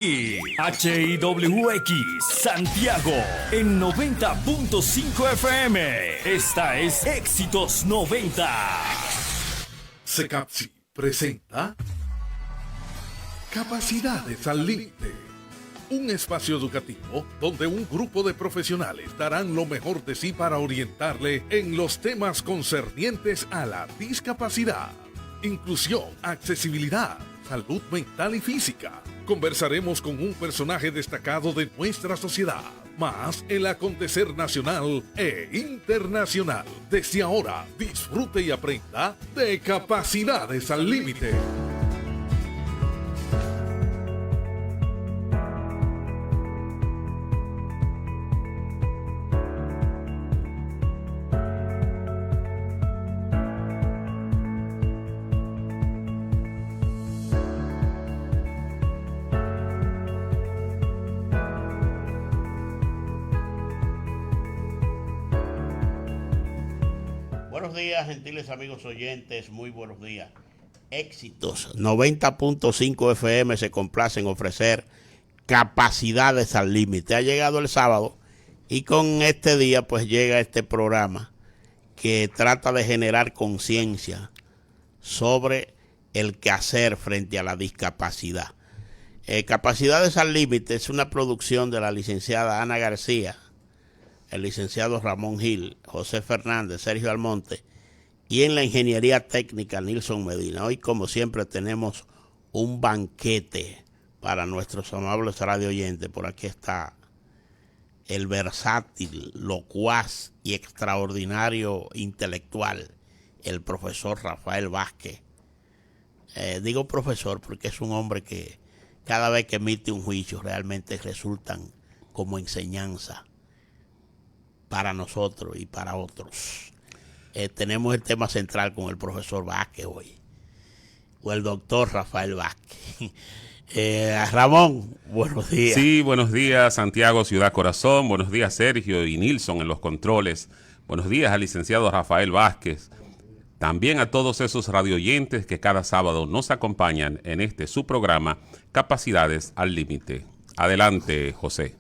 HIWX Santiago en 90.5 FM. Esta es Éxitos 90. Secapsi presenta Capacidades al Límite, un espacio educativo donde un grupo de profesionales darán lo mejor de sí para orientarle en los temas concernientes a la discapacidad, inclusión, accesibilidad, salud mental y física. Conversaremos con un personaje destacado de nuestra sociedad, más el acontecer nacional e internacional. Desde ahora, disfrute y aprenda de Capacidades al Límite. Buenos días, gentiles amigos oyentes, muy buenos días. Éxitos 90.5 FM se complace en ofrecer Capacidades al Límite. Ha llegado el sábado y con este día pues llega este programa que trata de generar conciencia sobre el quehacer frente a la discapacidad. Capacidades al Límite es una producción de la licenciada Ana García, el licenciado Ramón Gil, José Fernández, Sergio Almonte, y en la ingeniería técnica Nilson Medina. Hoy, como siempre, tenemos un banquete para nuestros amables radio oyentes. Por aquí está el versátil, locuaz y extraordinario intelectual, el profesor Rafael Vázquez. Digo profesor porque es un hombre que cada vez que emite un juicio realmente resultan como enseñanza para nosotros y para otros. Tenemos el tema central con el profesor Vázquez hoy, o el doctor Rafael Vázquez. Ramón, buenos días. Sí, buenos días, Santiago, Ciudad Corazón. Buenos días, Sergio y Nilson en los controles. Buenos días al licenciado Rafael Vázquez. También a todos esos radioyentes que cada sábado nos acompañan en este su programa, Capacidades al Límite. Adelante, José.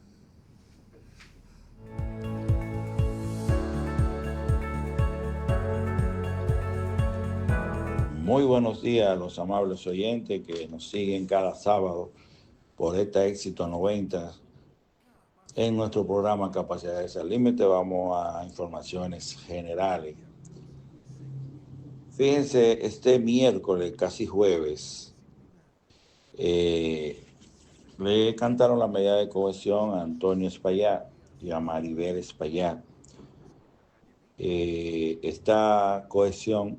Muy buenos días a los amables oyentes que nos siguen cada sábado por esta Éxito 90. En nuestro programa Capacidades al Límite vamos a informaciones generales. Fíjense, este miércoles, casi jueves, le cantaron la medalla de cohesión a Antonio Espaillat y a Maribel Espaillat. Esta cohesión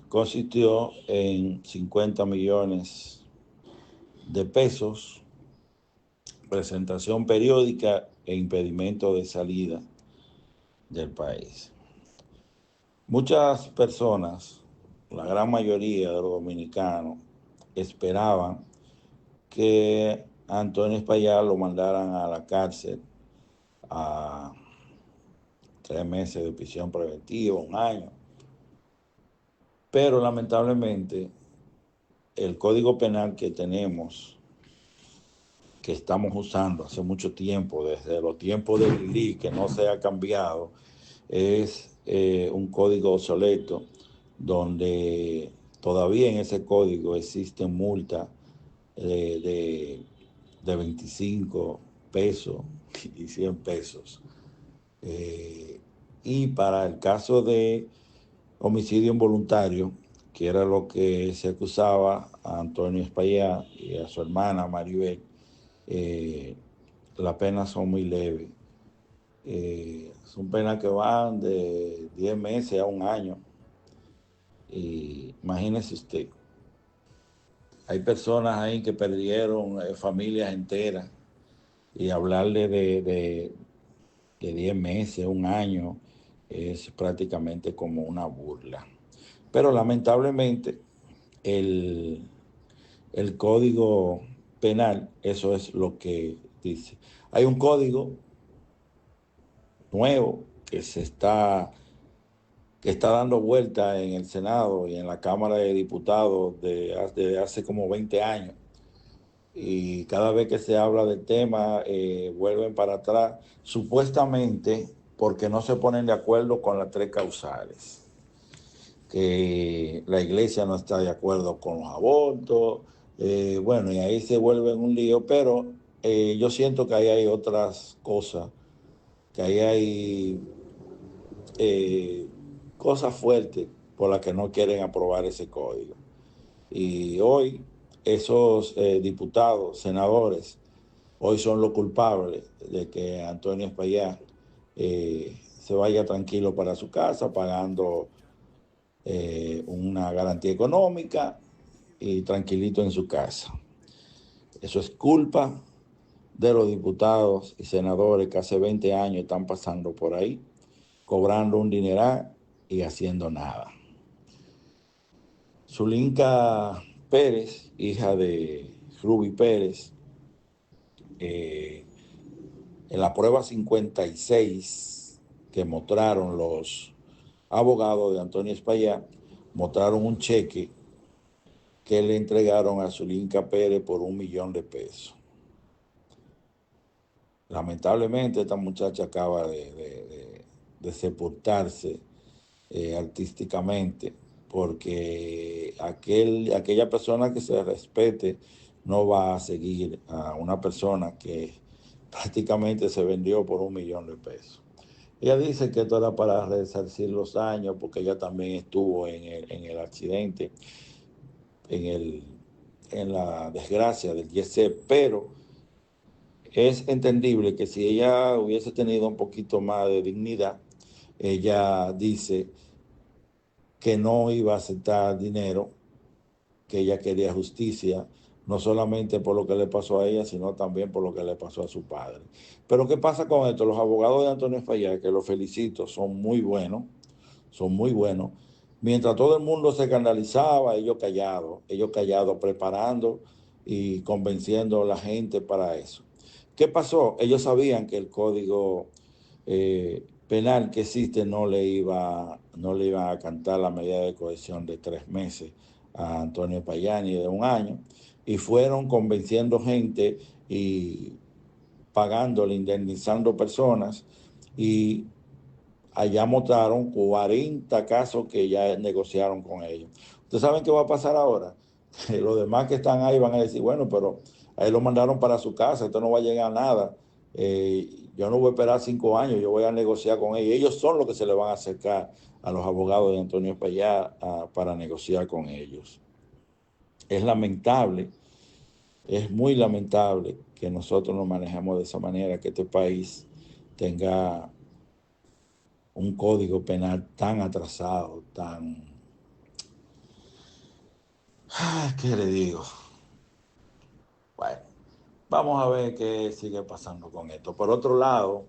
consistió en 50 millones de pesos, presentación periódica e impedimento de salida del país. Muchas personas, la gran mayoría de los dominicanos, esperaban que a Antonio Espaillat lo mandaran a la cárcel a 3 meses de prisión preventiva, 1 año. Pero lamentablemente el Código Penal que tenemos, que estamos usando hace mucho tiempo, desde los tiempos de Lili, que no se ha cambiado, es un código obsoleto, donde todavía en ese código existen multas de 25 pesos y 100 pesos. Y para el caso de homicidio involuntario, que era lo que se acusaba a Antonio Espaillat y a su hermana Maribel, las penas son muy leves. Son penas que van de 10 meses a 1 año. Y imagínese usted, hay personas ahí que perdieron familias enteras, y hablarle de 10 meses, 1 año, es prácticamente como una burla. Pero lamentablemente el Código Penal, eso es lo que dice. Hay un código nuevo que está dando vuelta en el Senado y en la Cámara de Diputados desde hace como 20 años, y cada vez que se habla del tema vuelven para atrás, supuestamente porque no se ponen de acuerdo con las 3 causales, que la iglesia no está de acuerdo con los abortos, bueno, y ahí se vuelve un lío, pero yo siento que ahí hay otras cosas, que ahí hay cosas fuertes por las que no quieren aprobar ese código. Y hoy esos diputados, senadores, hoy son los culpables de que Antonio Espaillá se vaya tranquilo para su casa pagando una garantía económica y tranquilito en su casa. Eso es culpa de los diputados y senadores que hace 20 años están pasando por ahí, cobrando un dineral y haciendo nada. Zulinka Pérez, hija de Ruby Pérez, en la prueba 56 que mostraron los abogados de Antonio Espaillá, mostraron un cheque que le entregaron a Zulinka Pérez por $1 millón. Lamentablemente esta muchacha acaba de sepultarse artísticamente, porque aquella persona que se respete no va a seguir a una persona que prácticamente se vendió por $1 millón. Ella dice que esto era para resarcir los daños, porque ella también estuvo en el accidente, en la desgracia del Yesé, pero es entendible que si ella hubiese tenido un poquito más de dignidad, ella dice que no iba a aceptar dinero, que ella quería justicia, no solamente por lo que le pasó a ella, sino también por lo que le pasó a su padre. Pero ¿qué pasa con esto? Los abogados de Antonio Espaillá, que los felicito, son muy buenos, Mientras todo el mundo se escandalizaba, ellos callados, preparando y convenciendo a la gente para eso. ¿Qué pasó? Ellos sabían que el código penal que existe no le iba a cantar la medida de cohesión de 3 meses a Antonio Espaillá ni de 1 año, y fueron convenciendo gente y pagándole, indemnizando personas, y allá mostraron 40 casos que ya negociaron con ellos. ¿Ustedes saben qué va a pasar ahora? Que los demás que están ahí van a decir, bueno, pero ahí lo mandaron para su casa, esto no va a llegar a nada. Yo no voy a esperar 5 años, yo voy a negociar con ellos. Ellos son los que se le van a acercar a los abogados de Antonio Espaillá para negociar con ellos. Es lamentable, es muy lamentable que nosotros nos manejemos de esa manera, que este país tenga un código penal tan atrasado, ¿qué le digo? Bueno, vamos a ver qué sigue pasando con esto. Por otro lado,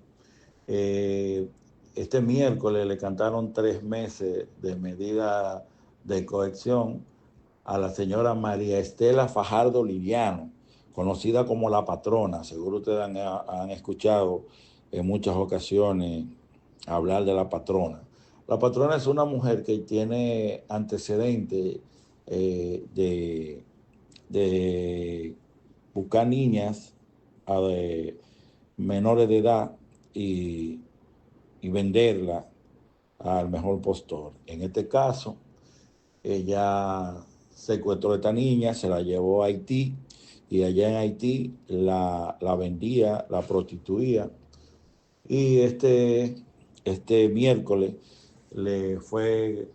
este miércoles le cantaron 3 meses de medida de coerción a la señora María Estela Fajardo Liviano, conocida como La Patrona. Seguro ustedes han escuchado en muchas ocasiones hablar de La Patrona. La Patrona es una mujer que tiene antecedentes de buscar niñas de menores de edad y venderla al mejor postor. En este caso, ella secuestró a esta niña, se la llevó a Haití, y allá en Haití la vendía, la prostituía, y este miércoles le fue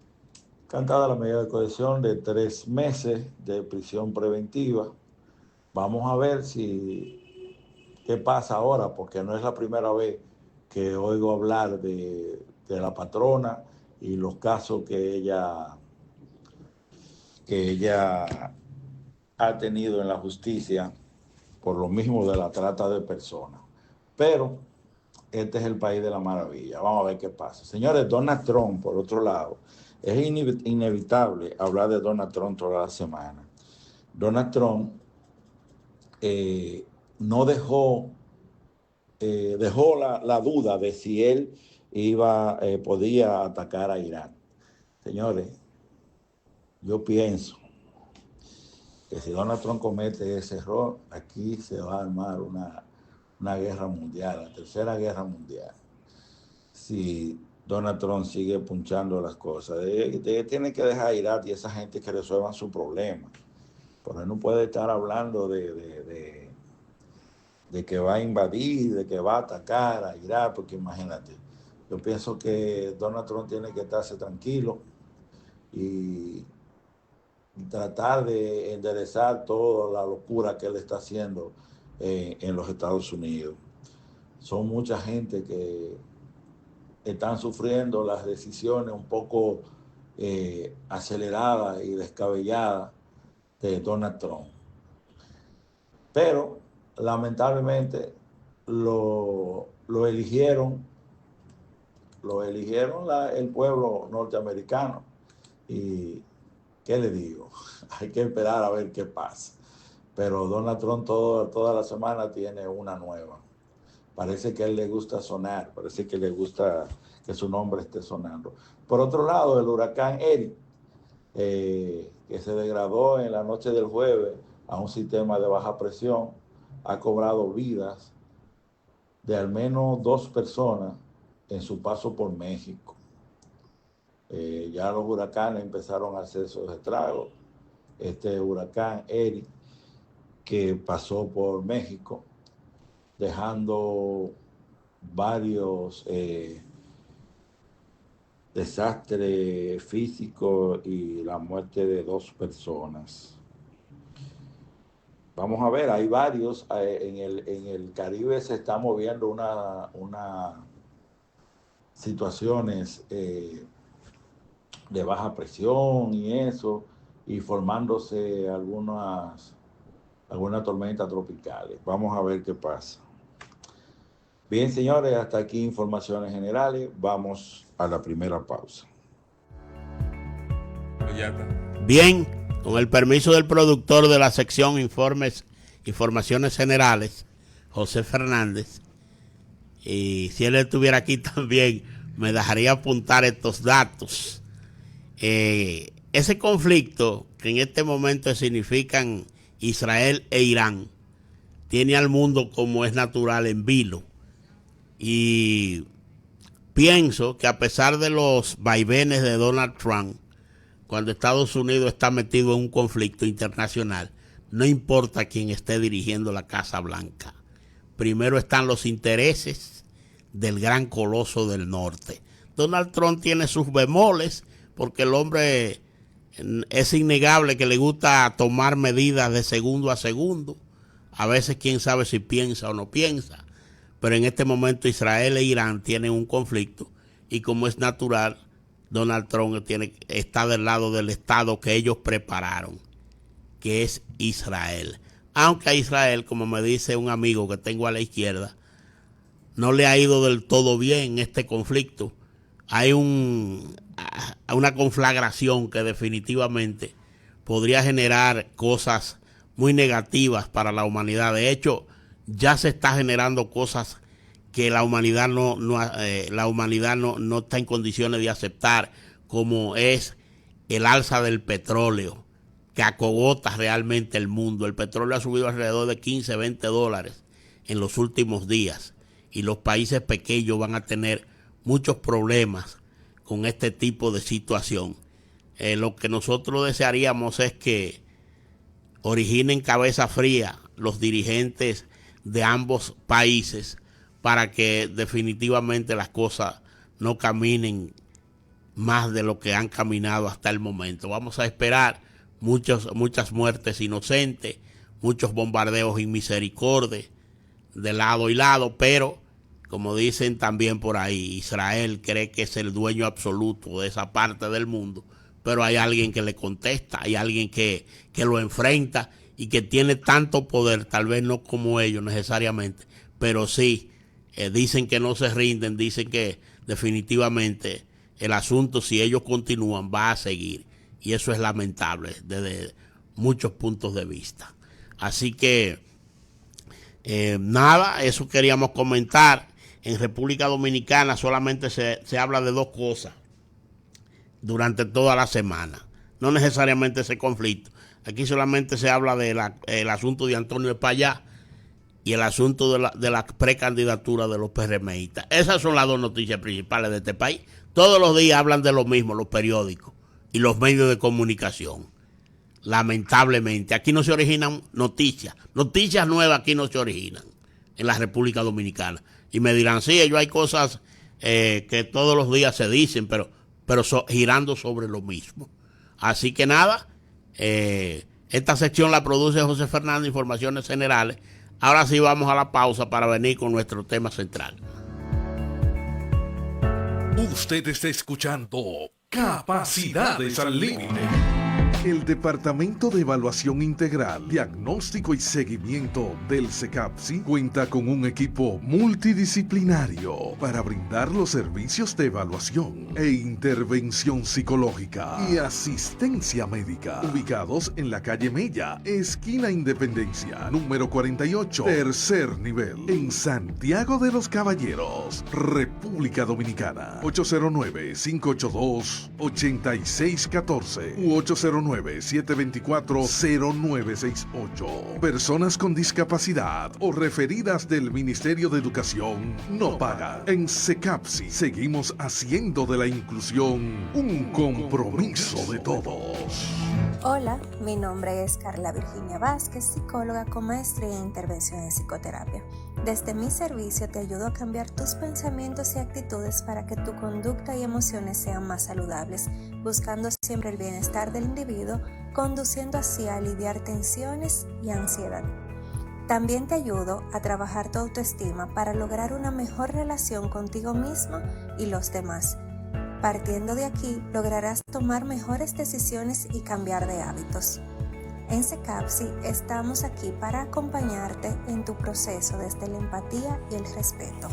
cantada la medida de coerción de 3 meses de prisión preventiva. Vamos a ver qué pasa ahora, porque no es la primera vez que oigo hablar de La Patrona y los casos que ella ha tenido en la justicia por lo mismo de la trata de personas. Pero este es el país de la maravilla. Vamos a ver qué pasa. Señores, Donald Trump, por otro lado, es inevitable hablar de Donald Trump toda la semana. Donald Trump no dejó la duda de si él podía atacar a Irán. Señores, yo pienso que si Donald Trump comete ese error, aquí se va a armar una guerra mundial, la tercera guerra mundial. Si Donald Trump sigue punchando las cosas, tiene que dejar a Irak y esa gente que resuelvan su problema. Porque no puede estar hablando de que va a invadir, de que va a atacar a Irak, porque imagínate, yo pienso que Donald Trump tiene que estarse tranquilo y tratar de enderezar toda la locura que él está haciendo en los Estados Unidos. Son mucha gente que están sufriendo las decisiones un poco aceleradas y descabelladas de Donald Trump. Pero lamentablemente lo eligieron el pueblo norteamericano. Y ¿qué le digo? Hay que esperar a ver qué pasa. Pero Donald Trump toda la semana tiene una nueva. Parece que a él le gusta sonar, parece que le gusta que su nombre esté sonando. Por otro lado, el huracán Eric, que se degradó en la noche del jueves a un sistema de baja presión, ha cobrado vidas de al menos 2 personas en su paso por México. Ya los huracanes empezaron a hacer sus estragos. Este huracán Eric, que pasó por México, dejando varios desastres físicos y la muerte de 2 personas. Vamos a ver, hay varios. En el Caribe se está moviendo una situaciones de baja presión y eso, y formándose algunas tormentas tropicales. Vamos a ver qué pasa. Bien, señores, hasta aquí informaciones generales. Vamos a la primera pausa. Bien, con el permiso del productor de la sección Informaciones Generales, José Fernández, y si él estuviera aquí también, me dejaría apuntar estos datos. Ese conflicto que en este momento significan Israel e Irán tiene al mundo, como es natural, en vilo. Y pienso que a pesar de los vaivenes de Donald Trump, cuando Estados Unidos está metido en un conflicto internacional, no importa quién esté dirigiendo la Casa Blanca. Primero están los intereses del gran coloso del norte. Donald Trump tiene sus bemoles, porque el hombre es innegable que le gusta tomar medidas de segundo a segundo. A veces quién sabe si piensa o no piensa. Pero en este momento Israel e Irán tienen un conflicto y, como es natural, Donald Trump está del lado del Estado que ellos prepararon, que es Israel. Aunque a Israel, como me dice un amigo que tengo a la izquierda, no le ha ido del todo bien este conflicto. Hay una conflagración que definitivamente podría generar cosas muy negativas para la humanidad. De hecho, ya se está generando cosas que la humanidad no está en condiciones de aceptar, como es el alza del petróleo, que acogota realmente el mundo. El petróleo ha subido alrededor de 15, 20 dólares en los últimos días, y los países pequeños van a tener muchos problemas con este tipo de situación. Lo que nosotros desearíamos es que originen cabeza fría los dirigentes de ambos países para que definitivamente las cosas no caminen más de lo que han caminado hasta el momento. Vamos a esperar muchas muertes inocentes, muchos bombardeos sin misericordia de lado y lado, pero como dicen también por ahí, Israel cree que es el dueño absoluto de esa parte del mundo, pero hay alguien que le contesta, hay alguien que lo enfrenta y que tiene tanto poder, tal vez no como ellos necesariamente, pero sí, dicen que no se rinden, dicen que definitivamente el asunto, si ellos continúan, va a seguir, y eso es lamentable desde muchos puntos de vista. Así que nada, eso queríamos comentar. En República Dominicana solamente se habla de 2 cosas durante toda la semana, no necesariamente ese conflicto. Aquí solamente se habla del asunto de Antonio Espaillá y el asunto de la precandidatura de los PRMistas. Esas son las dos noticias principales de este país. Todos los días hablan de lo mismo los periódicos y los medios de comunicación. Lamentablemente, aquí no se originan noticias. Noticias nuevas aquí no se originan en la República Dominicana. Y me dirán, sí, ellos hay cosas que todos los días se dicen, pero girando sobre lo mismo. Así que nada, esta sección la produce José Fernández, Informaciones Generales. Ahora sí vamos a la pausa para venir con nuestro tema central. Usted está escuchando Capacidades al Límite. El Departamento de Evaluación Integral, Diagnóstico y Seguimiento del CECAPSI cuenta con un equipo multidisciplinario para brindar los servicios de evaluación e intervención psicológica y asistencia médica, ubicados en la calle Mella, esquina Independencia, número 48, tercer nivel, en Santiago de los Caballeros, República Dominicana. 809-582-8614 u 809-724-0968. Personas con discapacidad o referidas del Ministerio de Educación no pagan. En CECAPSI seguimos haciendo de la inclusión un compromiso de todos. Hola, mi nombre es Carla Virginia Vázquez, psicóloga con maestría en intervención en psicoterapia. Desde mi servicio te ayudo a cambiar tus pensamientos y actitudes para que tu conducta y emociones sean más saludables, buscando siempre el bienestar del individuo, conduciendo así a aliviar tensiones y ansiedad. También te ayudo a trabajar tu autoestima para lograr una mejor relación contigo mismo y los demás. Partiendo de aquí, lograrás tomar mejores decisiones y cambiar de hábitos. En CECAPSI estamos aquí para acompañarte en tu proceso desde la empatía y el respeto.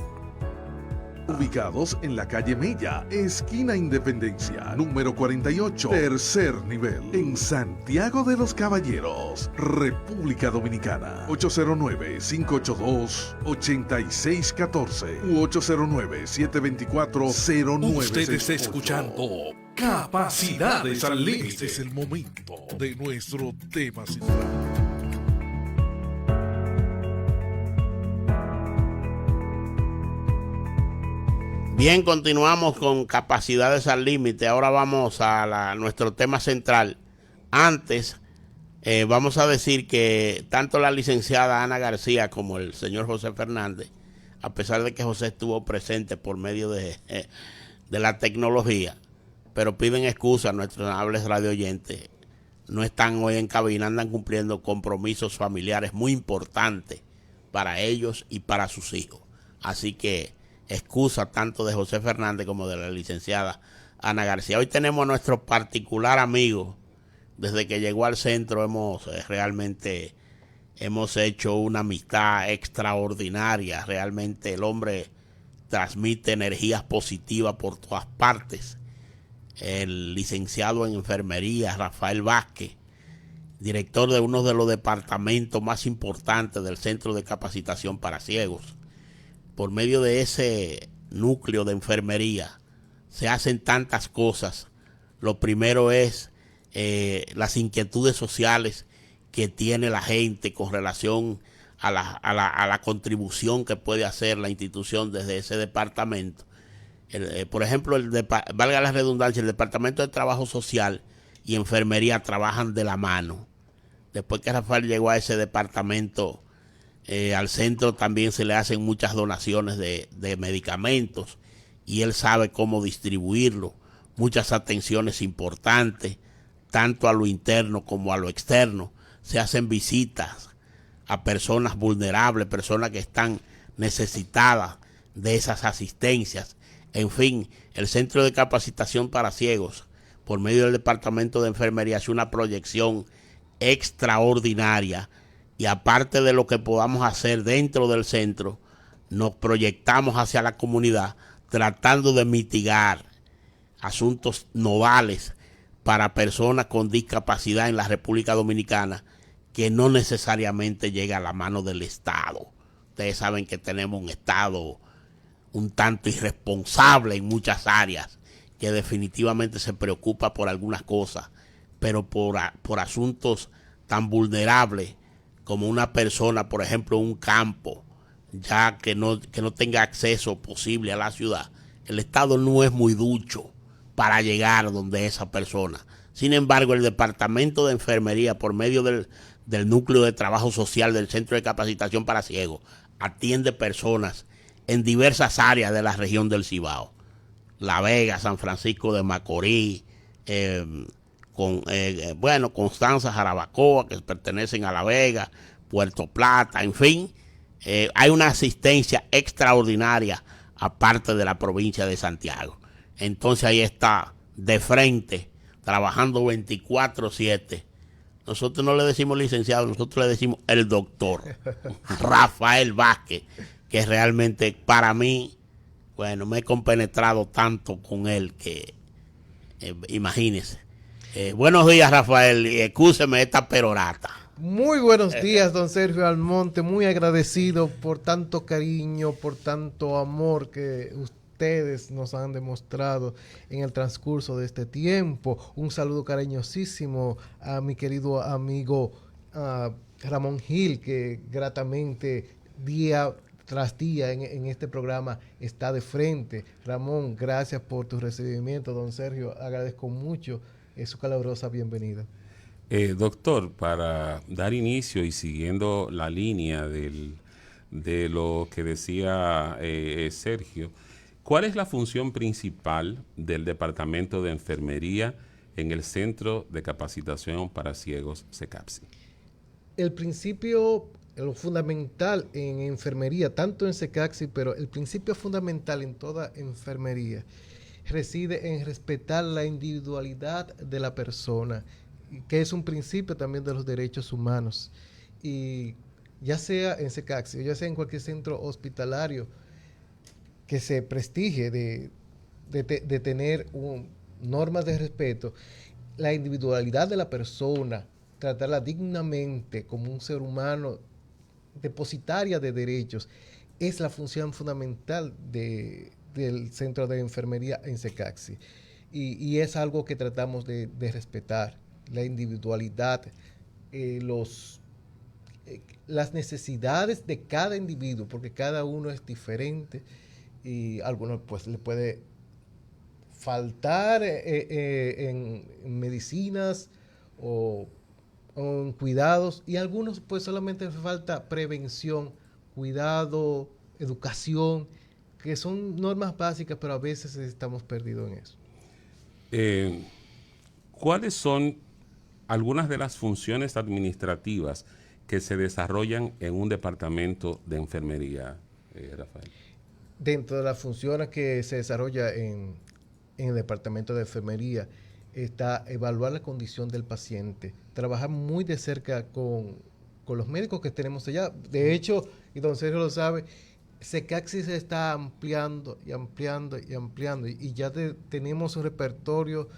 Ubicados en la calle Mella, esquina Independencia, número 48, tercer nivel, en Santiago de los Caballeros, República Dominicana. 809-582-8614 u 809-724-0968. Usted está escuchando Capacidades al Límite. Este es el momento de nuestro tema central. Bien, continuamos con Capacidades al Límite. Ahora vamos a nuestro tema central. Antes, vamos a decir que tanto la licenciada Ana García como el señor José Fernández, a pesar de que José estuvo presente por medio de la tecnología, pero piden excusa a nuestros amables radio oyentes, no están hoy en cabina, andan cumpliendo compromisos familiares muy importantes para ellos y para sus hijos. Así que excusa tanto de José Fernández como de la licenciada Ana García. Hoy tenemos a nuestro particular amigo. Desde que llegó al centro hemos hecho una amistad extraordinaria. Realmente el hombre transmite energías positivas por todas partes. El licenciado en enfermería Rafael Vázquez, director de uno de los departamentos más importantes del Centro de Capacitación para Ciegos. Por medio de ese núcleo de enfermería se hacen tantas cosas. Lo primero es las inquietudes sociales que tiene la gente con relación a la contribución que puede hacer la institución desde ese departamento. Por ejemplo, valga la redundancia, el Departamento de Trabajo Social y Enfermería trabajan de la mano. Después que Rafael llegó a ese departamento, al centro también se le hacen muchas donaciones de medicamentos y él sabe cómo distribuirlo. Muchas atenciones importantes, tanto a lo interno como a lo externo. Se hacen visitas a personas vulnerables, personas que están necesitadas de esas asistencias. En fin, el Centro de Capacitación para Ciegos, por medio del Departamento de Enfermería, hace una proyección extraordinaria. Y aparte de lo que podamos hacer dentro del centro, nos proyectamos hacia la comunidad tratando de mitigar asuntos nodales para personas con discapacidad en la República Dominicana que no necesariamente llega a la mano del Estado. Ustedes saben que tenemos un Estado un tanto irresponsable en muchas áreas, que definitivamente se preocupa por algunas cosas, pero por asuntos tan vulnerable como una persona, por ejemplo, en un campo, ya que no tenga acceso posible a la ciudad. El Estado no es muy ducho para llegar donde esa persona. Sin embargo, el Departamento de Enfermería, por medio del Núcleo de Trabajo Social del Centro de Capacitación para Ciegos, atiende personas en diversas áreas de la región del Cibao. La Vega, San Francisco de Macorís, Constanza, Jarabacoa, que pertenecen a La Vega, Puerto Plata, en fin. Hay una asistencia extraordinaria aparte de la provincia de Santiago. Entonces ahí está, de frente, trabajando 24/7. Nosotros no le decimos licenciado, nosotros le decimos el doctor Rafael Vázquez, que realmente para mí, bueno, me he compenetrado tanto con él que, imagínese. Buenos días, Rafael, y excúseme esta perorata. Muy buenos días, don Sergio Almonte, muy agradecido por tanto cariño, por tanto amor que ustedes nos han demostrado en el transcurso de este tiempo. Un saludo cariñosísimo a mi querido amigo Ramón Gil, que gratamente día tras día en este programa está de frente. Ramón, gracias por tu recibimiento. Don Sergio, agradezco mucho su calurosa bienvenida. Doctor, para dar inicio y siguiendo la línea de lo que decía Sergio, ¿cuál es la función principal del Departamento de Enfermería en el Centro de Capacitación para Ciegos, CECAPSI? El principio, lo fundamental en enfermería, tanto en CECAPSI, pero el principio fundamental en toda enfermería reside en respetar la individualidad de la persona, que es un principio también de los derechos humanos. Y ya sea en CECAPSI o ya sea en cualquier centro hospitalario que se prestigie de tener normas de respeto, la individualidad de la persona, tratarla dignamente como un ser humano depositaria de derechos, es la función fundamental del centro de enfermería en CECAPSI. Y es algo que tratamos de respetar, la individualidad, las necesidades de cada individuo, porque cada uno es diferente y a algunos pues le puede faltar en medicinas o en cuidados, y a algunos pues solamente falta prevención, cuidado, educación, que son normas básicas, pero a veces estamos perdidos en eso. ¿Cuáles son algunas de las funciones administrativas que se desarrollan en un departamento de enfermería, Rafael? Dentro de las funciones que se desarrolla en el departamento de enfermería está evaluar la condición del paciente, trabajar muy de cerca con los médicos que tenemos allá. De hecho, y don Sergio lo sabe, CECAPSI se está ampliando y ampliando y ampliando, y ya tenemos un repertorio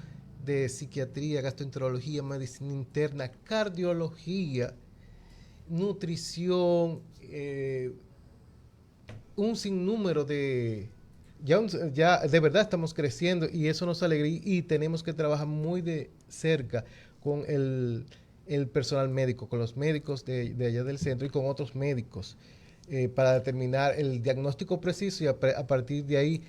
de psiquiatría, gastroenterología, medicina interna, cardiología, nutrición, un sinnúmero de... Ya de verdad estamos creciendo y eso nos alegra, y tenemos que trabajar muy de cerca con el personal médico, con los médicos de allá del centro y con otros médicos para determinar el diagnóstico preciso y a partir de ahí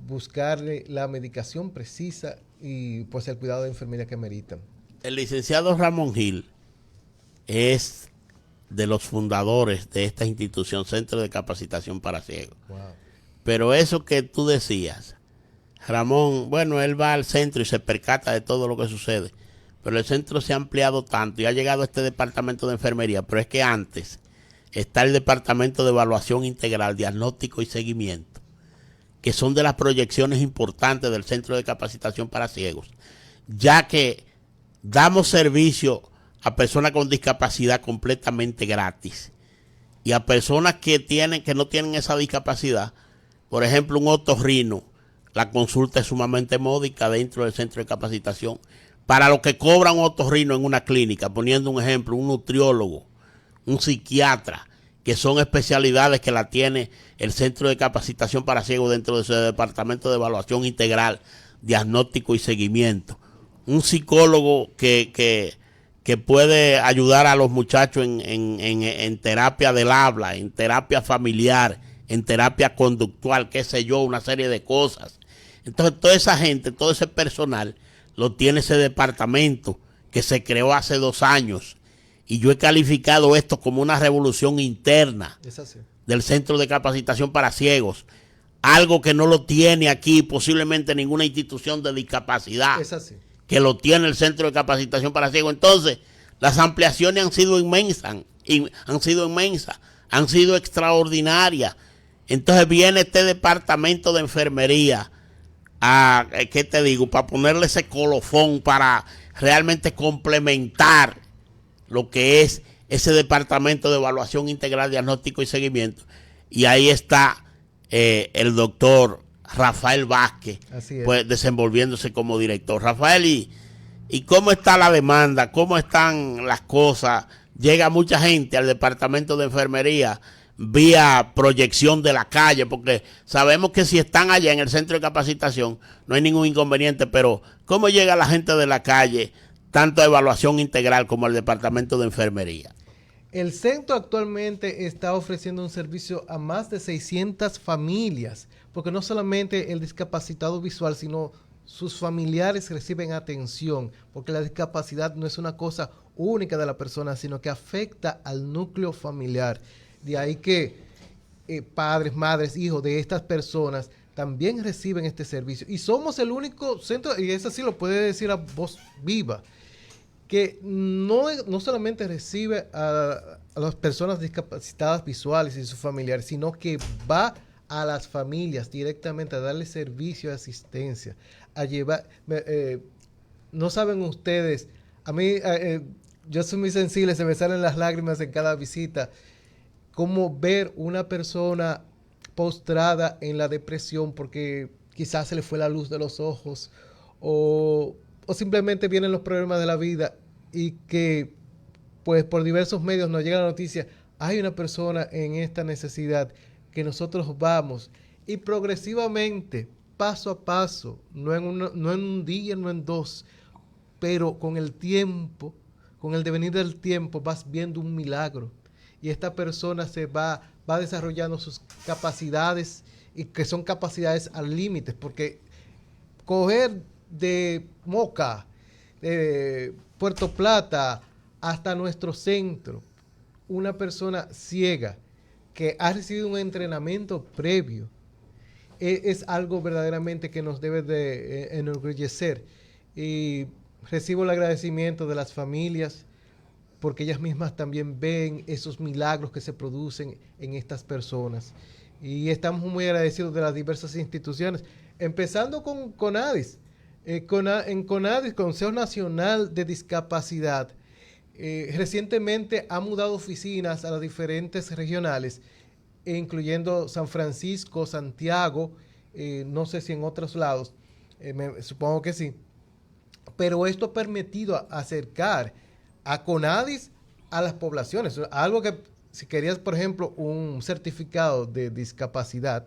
buscarle la medicación precisa y pues el cuidado de enfermería que meritan. El licenciado Ramón Gil es de los fundadores de esta institución, Centro de Capacitación para Ciegos. Wow. Pero eso que tú decías, Ramón, bueno, él va al centro y se percata de todo lo que sucede, pero el centro se ha ampliado tanto y ha llegado a este departamento de enfermería, pero es que antes está el departamento de evaluación integral, diagnóstico y seguimiento, que son de las proyecciones importantes del Centro de Capacitación para Ciegos, ya que damos servicio a personas con discapacidad completamente gratis y a personas que no tienen esa discapacidad. Por ejemplo, un otorrino, la consulta es sumamente módica dentro del Centro de Capacitación. Para lo que cobra un otorrino en una clínica, poniendo un ejemplo, un nutriólogo, un psiquiatra, que son especialidades que la tiene el Centro de Capacitación para Ciegos dentro de su departamento de evaluación integral, diagnóstico y seguimiento. Un psicólogo que que puede ayudar a los muchachos en terapia del habla, en terapia familiar, en terapia conductual, qué sé yo, una serie de cosas. Entonces toda esa gente, todo ese personal lo tiene ese departamento que se creó hace 2 años. Y yo he calificado esto como una revolución interna del Centro de Capacitación para Ciegos. Algo que no lo tiene aquí posiblemente ninguna institución de discapacidad. Es así. Que lo tiene el Centro de Capacitación para Ciegos. Entonces, las ampliaciones han sido inmensas, han sido extraordinarias. Entonces viene este departamento de enfermería a, ¿qué te digo? Para ponerle ese colofón, para realmente complementar lo que es ese departamento de evaluación integral, diagnóstico y seguimiento. Y ahí está el doctor Rafael Vázquez, pues desenvolviéndose como director. Rafael, ¿y cómo está la demanda? ¿Cómo están las cosas? Llega mucha gente al departamento de enfermería vía proyección de la calle, porque sabemos que si están allá en el centro de capacitación no hay ningún inconveniente, pero ¿cómo llega la gente de la calle, tanto a evaluación integral como al departamento de enfermería? El centro actualmente está ofreciendo un servicio a más de 600 familias, porque no solamente el discapacitado visual, sino sus familiares reciben atención, porque la discapacidad no es una cosa única de la persona, sino que afecta al núcleo familiar. De ahí que padres, madres, hijos de estas personas también reciben este servicio. Y somos el único centro, y eso sí lo puede decir a voz viva, que no solamente recibe a las personas discapacitadas visuales y sus familiares, sino que va a las familias directamente a darle servicio de asistencia, a llevar, no saben ustedes, a mí, yo soy muy sensible, se me salen las lágrimas en cada visita, como ver una persona postrada en la depresión porque quizás se le fue la luz de los ojos o simplemente vienen los problemas de la vida y que pues por diversos medios nos llega la noticia, hay una persona en esta necesidad, que nosotros vamos y progresivamente, paso a paso, no en un día, no en 2, pero con el tiempo, con el devenir del tiempo, vas viendo un milagro y esta persona se va desarrollando sus capacidades, y que son capacidades al límite, porque coger de Moca, de Puerto Plata hasta nuestro centro, una persona ciega que ha recibido un entrenamiento previo, es algo verdaderamente que nos debe de enorgullecer. Y recibo el agradecimiento de las familias, porque ellas mismas también ven esos milagros que se producen en estas personas. Y estamos muy agradecidos de las diversas instituciones, empezando con CONADIS. En CONADIS, Consejo Nacional de Discapacidad, recientemente ha mudado oficinas a las diferentes regionales, incluyendo San Francisco, Santiago, no sé si en otros lados, supongo que sí, pero esto ha permitido acercar a CONADIS a las poblaciones, algo que si querías, por ejemplo, un certificado de discapacidad,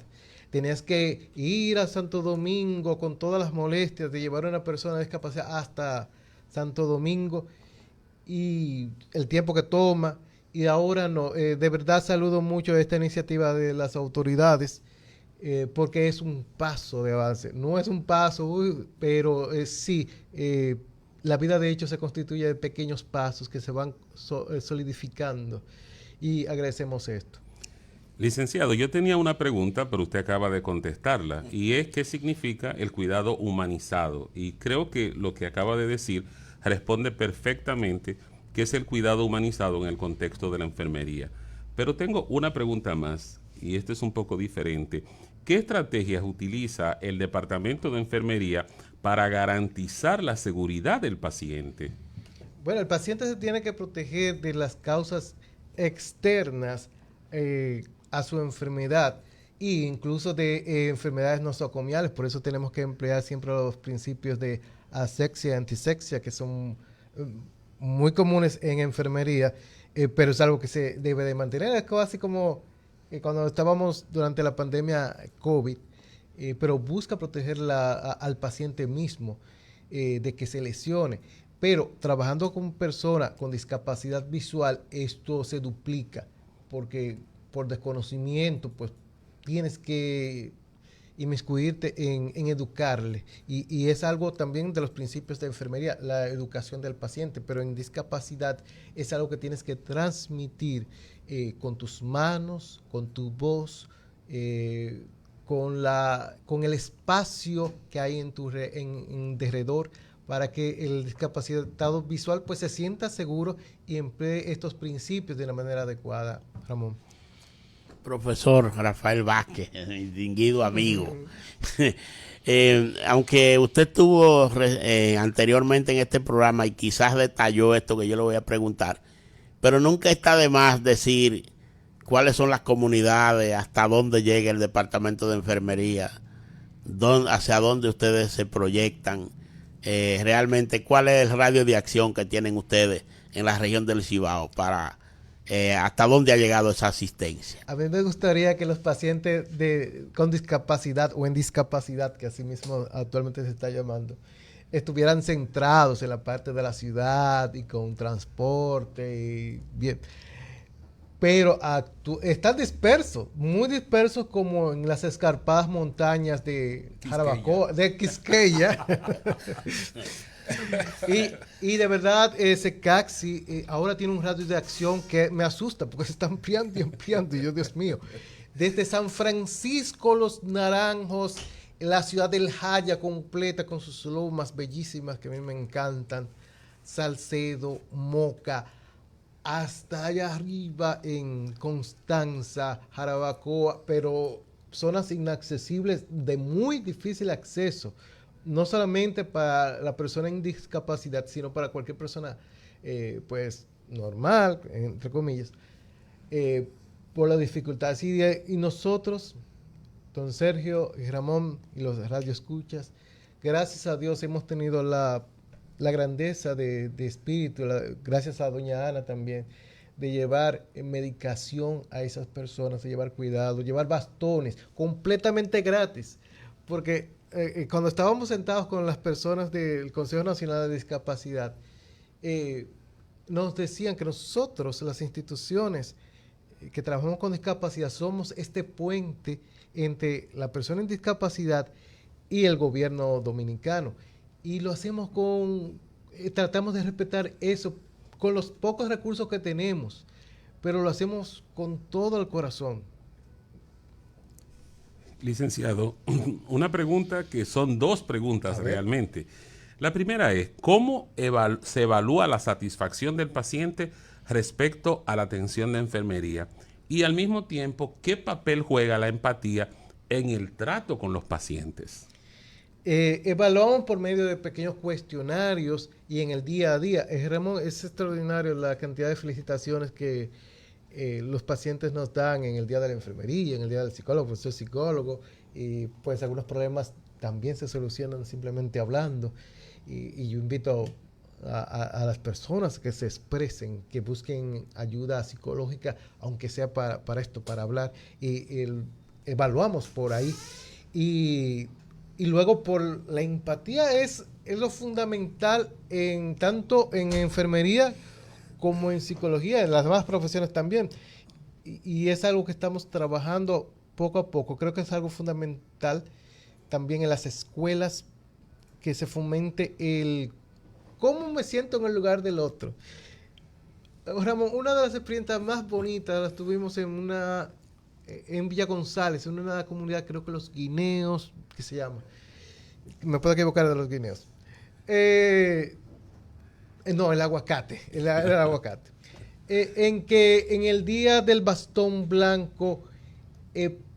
tenías que ir a Santo Domingo con todas las molestias de llevar a una persona de discapacidad hasta Santo Domingo, y el tiempo que toma, y ahora no. De verdad saludo mucho esta iniciativa de las autoridades, porque es un paso de avance. No es un paso, pero sí, la vida de hecho se constituye de pequeños pasos que se van solidificando, y agradecemos esto. Licenciado, yo tenía una pregunta, pero usted acaba de contestarla, y es ¿qué significa el cuidado humanizado? Y creo que lo que acaba de decir responde perfectamente qué es el cuidado humanizado en el contexto de la enfermería. Pero tengo una pregunta más, y esta es un poco diferente. ¿Qué estrategias utiliza el Departamento de Enfermería para garantizar la seguridad del paciente? Bueno, el paciente se tiene que proteger de las causas externas a su enfermedad, e incluso de enfermedades nosocomiales. Por eso tenemos que emplear siempre los principios de asexia y antisexia, que son muy comunes en enfermería, pero es algo que se debe de mantener. Es casi como cuando estábamos durante la pandemia COVID, pero busca proteger al paciente mismo de que se lesione. Pero trabajando con personas con discapacidad visual, esto se duplica, porque por desconocimiento, pues tienes que inmiscuirte en educarle. Y es algo también de los principios de enfermería, la educación del paciente, pero en discapacidad es algo que tienes que transmitir con tus manos, con tu voz, con el espacio que hay en derredor, para que el discapacitado visual pues se sienta seguro y emplee estos principios de la manera adecuada, Ramón. Profesor Rafael Vázquez, distinguido amigo. Aunque usted estuvo anteriormente en este programa y quizás detalló esto que yo le voy a preguntar, pero nunca está de más decir cuáles son las comunidades, hasta dónde llega el departamento de enfermería, hacia dónde ustedes se proyectan. Realmente, ¿cuál es el radio de acción que tienen ustedes en la región del Cibao para hasta dónde ha llegado esa asistencia? A mí me gustaría que los pacientes con discapacidad o en discapacidad, que así mismo actualmente se está llamando, estuvieran centrados en la parte de la ciudad y con transporte y bien. Pero están dispersos, muy dispersos, como en las escarpadas montañas de Jarabacoa, de Quisqueya. y de verdad, ese CACSI ahora tiene un radio de acción que me asusta, porque se está ampliando y ampliando, y yo, Dios mío. Desde San Francisco, Los Naranjos, la ciudad del Jaya completa, con sus lomas bellísimas que a mí me encantan, Salcedo, Moca, hasta allá arriba en Constanza, Jarabacoa, pero zonas inaccesibles de muy difícil acceso, no solamente para la persona en discapacidad, sino para cualquier persona pues normal, entre comillas, por la dificultad. Y nosotros, don Sergio y Ramón y los radioescuchas, gracias a Dios hemos tenido la grandeza de espíritu, gracias a doña Ana también, de llevar medicación a esas personas, de llevar cuidado, llevar bastones completamente gratis, porque cuando estábamos sentados con las personas del Consejo Nacional de Discapacidad, nos decían que nosotros, las instituciones que trabajamos con discapacidad, somos este puente entre la persona en discapacidad y el gobierno dominicano. Y lo hacemos tratamos de respetar eso con los pocos recursos que tenemos, pero lo hacemos con todo el corazón. Licenciado, una pregunta que son dos preguntas realmente. La primera es, ¿cómo se evalúa la satisfacción del paciente respecto a la atención de enfermería? Y al mismo tiempo, ¿qué papel juega la empatía en el trato con los pacientes? Evaluamos por medio de pequeños cuestionarios y en el día a día. Ramón, es extraordinario la cantidad de felicitaciones que los pacientes nos dan en el día de la enfermería, en el día del psicólogo, pues soy psicólogo, y pues algunos problemas también se solucionan simplemente hablando. Y yo invito a las personas que se expresen, que busquen ayuda psicológica, aunque sea para esto, para hablar, y evaluamos por ahí. Y luego por la empatía es lo fundamental tanto en enfermería como en psicología, en las demás profesiones también. Y es algo que estamos trabajando poco a poco. Creo que es algo fundamental también en las escuelas, que se fomente el cómo me siento en el lugar del otro. Ramón, una de las experiencias más bonitas las tuvimos en Villa González, en una comunidad, creo que Los Guineos, que se llama. Me puedo equivocar de Los Guineos. No, el aguacate. El aguacate. En que en el día del bastón blanco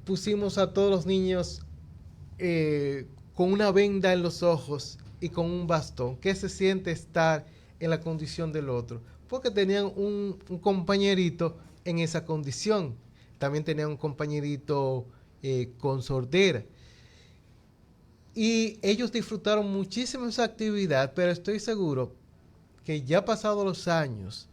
pusimos a todos los niños con una venda en los ojos y con un bastón. ¿Qué se siente estar en la condición del otro? Porque tenían un compañerito en esa condición. También tenían un compañerito con sordera. Y ellos disfrutaron muchísimo esa actividad, pero estoy seguro que ya pasados los años,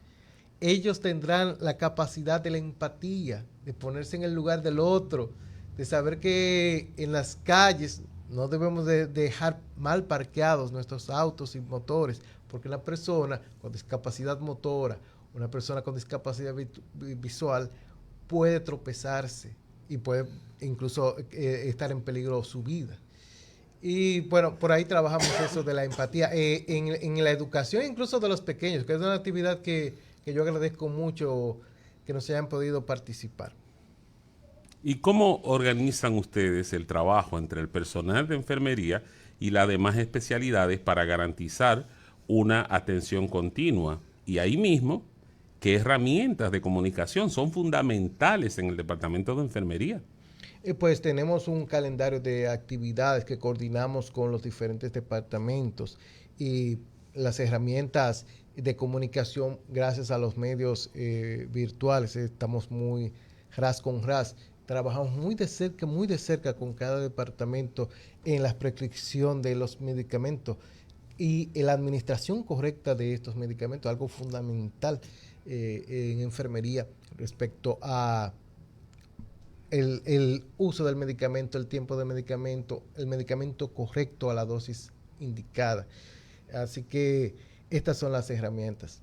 ellos tendrán la capacidad de la empatía, de ponerse en el lugar del otro, de saber que en las calles No debemos de dejar mal parqueados nuestros autos y motores, porque una persona con discapacidad motora, una persona con discapacidad visual puede tropezarse y puede incluso estar en peligro su vida. Y bueno, por ahí trabajamos eso de la empatía, en la educación incluso de los pequeños, que es una actividad que yo agradezco mucho que nos hayan podido participar. ¿Y cómo organizan ustedes el trabajo entre el personal de enfermería y las demás especialidades para garantizar una atención continua? Y ahí mismo, ¿qué herramientas de comunicación son fundamentales en el departamento de enfermería? Pues tenemos un calendario de actividades que coordinamos con los diferentes departamentos y las herramientas de comunicación gracias a los medios virtuales. Estamos muy ras con ras. Trabajamos muy de cerca con cada departamento en la prescripción de los medicamentos y en la administración correcta de estos medicamentos, algo fundamental en enfermería respecto a el uso del medicamento, el tiempo del medicamento, el medicamento correcto a la dosis indicada. Así que estas son las herramientas.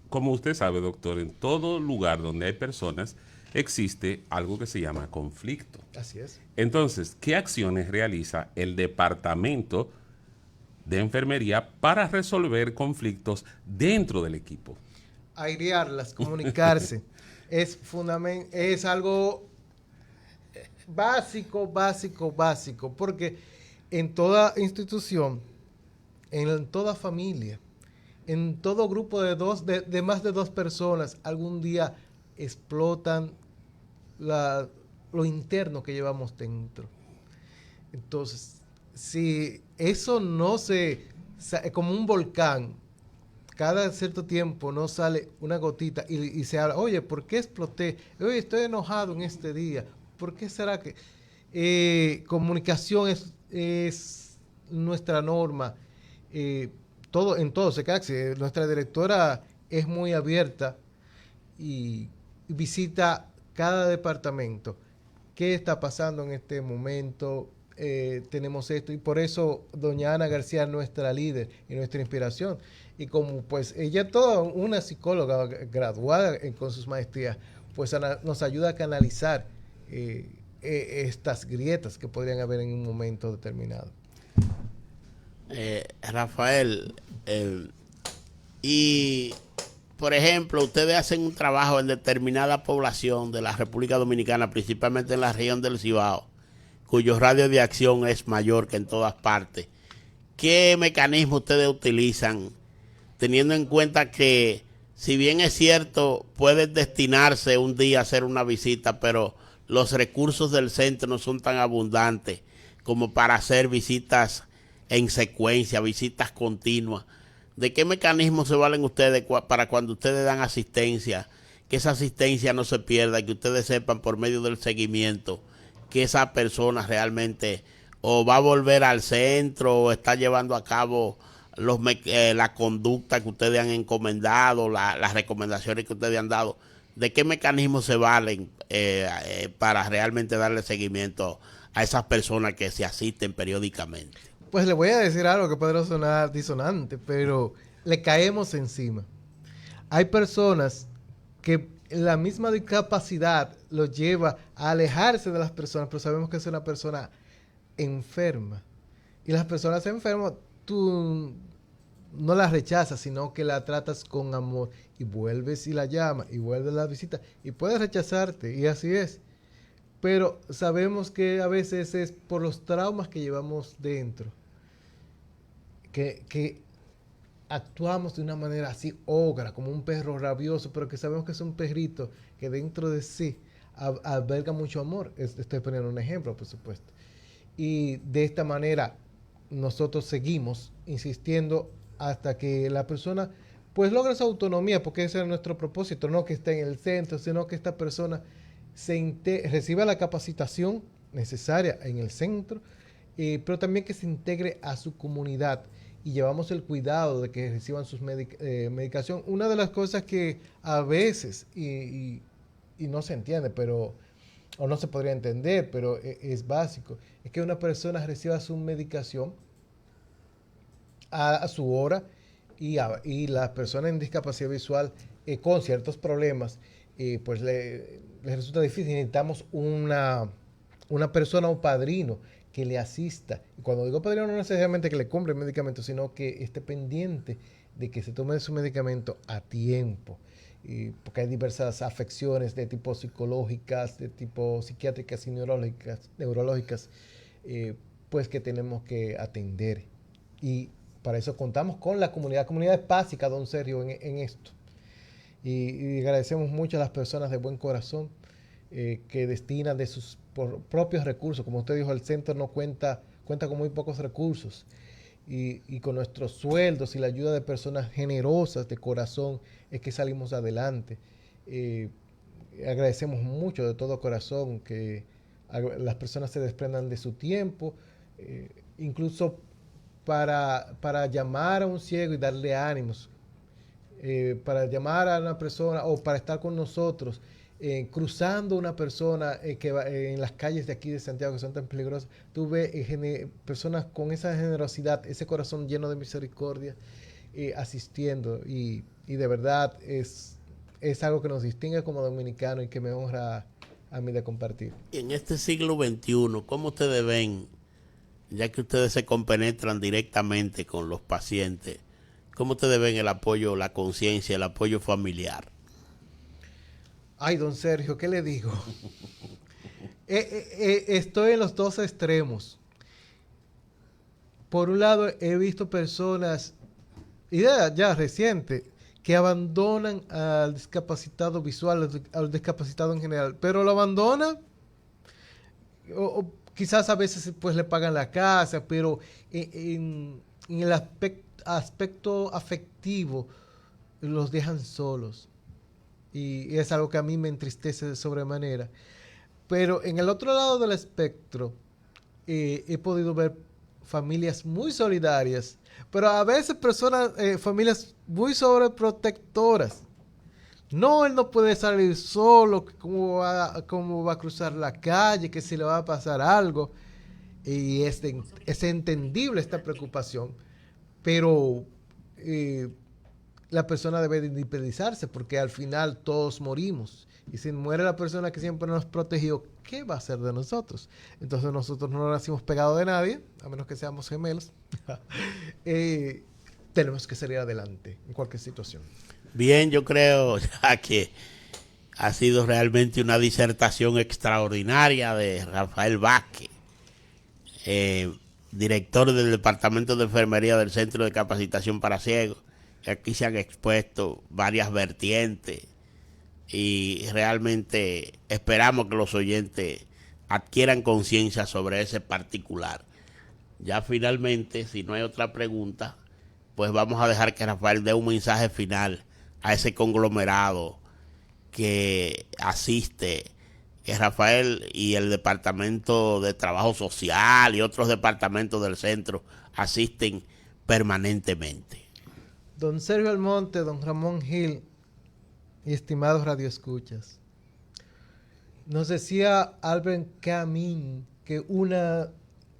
Como usted sabe, doctor, en todo lugar donde hay personas existe algo que se llama conflicto. Así es. Entonces, ¿qué acciones realiza el departamento de enfermería para resolver conflictos dentro del equipo? Airearlas, comunicarse. es algo básico, porque en toda institución, en toda familia, en todo grupo de más de dos personas, algún día explotan lo interno que llevamos dentro. Entonces, si eso no como un volcán, cada cierto tiempo no sale una gotita y se habla, oye, ¿por qué exploté? Oye, estoy enojado en este día. ¿Por qué será que comunicación es nuestra norma? En todo se cae. Nuestra directora es muy abierta y visita cada departamento. ¿Qué está pasando en este momento? Tenemos esto, y por eso doña Ana García es nuestra líder y nuestra inspiración. Y como pues ella toda una psicóloga graduada con sus maestrías, pues nos ayuda a canalizar estas grietas que podrían haber en un momento determinado. Rafael, y por ejemplo, ustedes hacen un trabajo en determinada población de la República Dominicana, principalmente en la región del Cibao, cuyo radio de acción es mayor que en todas partes. ¿Qué mecanismo ustedes utilizan, teniendo en cuenta que, si bien es cierto, puede destinarse un día a hacer una visita, pero los recursos del centro no son tan abundantes como para hacer visitas en secuencia, visitas continuas? ¿De qué mecanismo se valen ustedes para cuando ustedes dan asistencia, que esa asistencia no se pierda, que ustedes sepan por medio del seguimiento que esa persona realmente o va a volver al centro o está llevando a cabo la conducta que ustedes han encomendado, las recomendaciones que ustedes han dado? ¿De qué mecanismo se valen para realmente darle seguimiento a esas personas que se asisten periódicamente? Pues le voy a decir algo que podrá sonar disonante, pero le caemos encima. Hay personas que la misma discapacidad los lleva a alejarse de las personas, pero sabemos que es una persona enferma. Y las personas enfermas, tú no las rechazas, sino que la tratas con amor y vuelves y la llamas y vuelves a la visita y puedes rechazarte, y así es. Pero sabemos que a veces es por los traumas que llevamos dentro, que actuamos de una manera así ogra, como un perro rabioso, pero que sabemos que es un perrito que dentro de sí alberga mucho amor. Estoy poniendo un ejemplo, por supuesto. Y de esta manera nosotros seguimos insistiendo hasta que la persona pues logra su autonomía, porque ese es nuestro propósito, no que esté en el centro, sino que esta persona reciba la capacitación necesaria en el centro, pero también que se integre a su comunidad, y llevamos el cuidado de que reciban sus medicación. Una de las cosas que a veces, y no se entiende, pero o no se podría entender, pero es básico, es que una persona reciba su medicación a su hora y la persona en discapacidad visual con ciertos problemas, pues le resulta difícil. Necesitamos una persona, un padrino que le asista. Y cuando digo padrino, no necesariamente que le compre el medicamento, sino que esté pendiente de que se tome su medicamento a tiempo. Porque hay diversas afecciones de tipo psicológicas, de tipo psiquiátricas y neurológicas, pues que tenemos que atender. Y para eso contamos con la comunidad. La comunidad es básica, don Sergio, en esto. Y agradecemos mucho a las personas de buen corazón que destinan de sus propios recursos. Como usted dijo, el centro no cuenta con muy pocos recursos. Y con nuestros sueldos y la ayuda de personas generosas de corazón es que salimos adelante. Agradecemos mucho de todo corazón que las personas se desprendan de su tiempo, incluso para llamar a un ciego y darle ánimos, para llamar a una persona o para estar con nosotros, cruzando una persona que va en las calles de aquí de Santiago que son tan peligrosas. Tuve personas con esa generosidad, ese corazón lleno de misericordia, asistiendo, y de verdad es algo que nos distingue como dominicanos y que me honra a mí de compartir. En este siglo XXI, ¿cómo ustedes ven, ya que ustedes se compenetran directamente con los pacientes, cómo ustedes ven el apoyo, la conciencia, el apoyo familiar? Ay, don Sergio, ¿qué le digo? Estoy en los dos extremos. Por un lado, he visto personas, y ya reciente, que abandonan al discapacitado visual, al discapacitado en general, pero lo abandonan, o quizás a veces pues le pagan la casa, pero en el aspecto afectivo los dejan solos. Y es algo que a mí me entristece de sobremanera. Pero en el otro lado del espectro, he podido ver familias muy solidarias, pero a veces familias muy sobreprotectoras. No, él no puede salir solo, cómo va a cruzar la calle, que si le va a pasar algo. Y es entendible esta preocupación, pero la persona debe de independizarse, porque al final todos morimos. Y si muere la persona que siempre nos protegió, ¿qué va a hacer de nosotros? Entonces nosotros no nacimos pegados de nadie, a menos que seamos gemelos. Tenemos que salir adelante en cualquier situación. Bien, yo creo ya que ha sido realmente una disertación extraordinaria de Rafael Vázquez, director del Departamento de Enfermería del Centro de Capacitación para Ciegos. Aquí se han expuesto varias vertientes y realmente esperamos que los oyentes adquieran conciencia sobre ese particular. Ya finalmente, si no hay otra pregunta, pues vamos a dejar que Rafael dé un mensaje final a ese conglomerado que asiste, que Rafael y el Departamento de Trabajo Social y otros departamentos del centro asisten permanentemente. Don Sergio Almonte, don Ramón Gil y estimados radioescuchas, nos decía Albert Camus que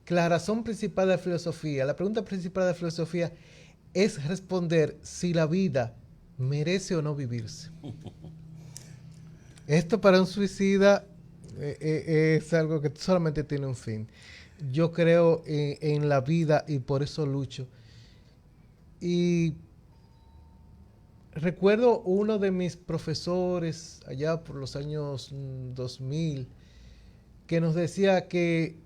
la razón principal de la filosofía, la pregunta principal de la filosofía es responder si la vida merece o no vivirse. Esto para un suicida es algo que solamente tiene un fin. Yo creo en la vida y por eso lucho. Y recuerdo uno de mis profesores allá por los años 2000 que nos decía que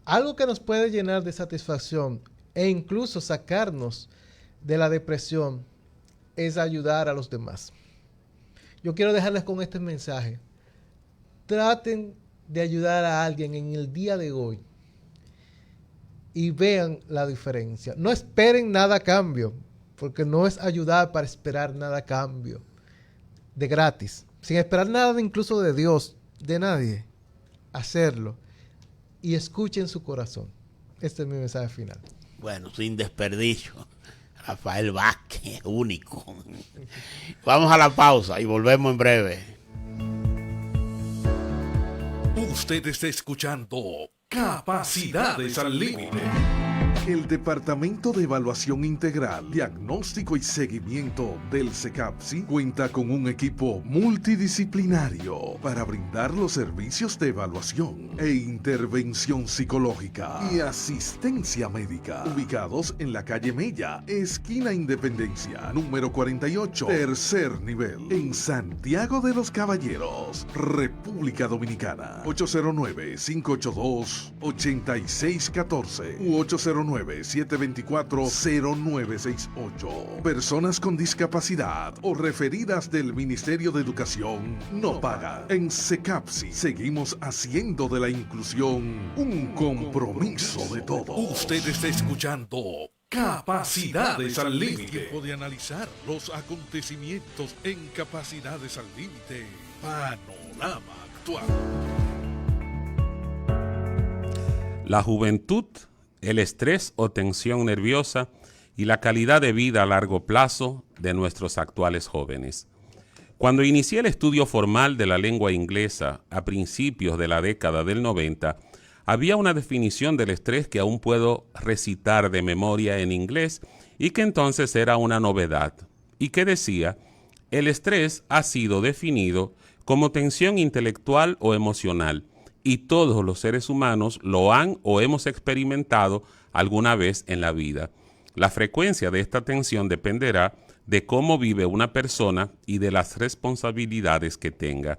algo que nos puede llenar de satisfacción e incluso sacarnos de la depresión es ayudar a los demás. Yo quiero dejarles con este mensaje. Traten de ayudar a alguien en el día de hoy y vean la diferencia. No esperen nada a cambio, porque no es ayudar para esperar nada a cambio, de gratis, sin esperar nada incluso de Dios, de nadie. Hacerlo y escuchen su corazón. Este es mi mensaje final. Bueno, sin desperdicio, Rafael Vázquez, único. Vamos a la pausa y volvemos en breve. Usted está escuchando Capacidades al Límite. El Departamento de Evaluación Integral, Diagnóstico y Seguimiento del CECAPSI cuenta con un equipo multidisciplinario para brindar los servicios de evaluación e intervención psicológica y asistencia médica, ubicados en la calle Mella, esquina Independencia, número 48, tercer nivel, en Santiago de los Caballeros, República Dominicana. 809-582-8614 u 809-724-0968. Personas con discapacidad o referidas del Ministerio de Educación no pagan. En CECAPSI seguimos haciendo de la inclusión un compromiso de todos. Usted está escuchando Capacidades al Límite. Tiempo de analizar los acontecimientos en Capacidades al Límite. Panorama actual. La juventud, el estrés o tensión nerviosa y la calidad de vida a largo plazo de nuestros actuales jóvenes. Cuando inicié el estudio formal de la lengua inglesa a principios de la década del 90, había una definición del estrés que aún puedo recitar de memoria en inglés y que entonces era una novedad, y que decía: el estrés ha sido definido como tensión intelectual o emocional, y todos los seres humanos lo han o hemos experimentado alguna vez en la vida. La frecuencia de esta tensión dependerá de cómo vive una persona y de las responsabilidades que tenga.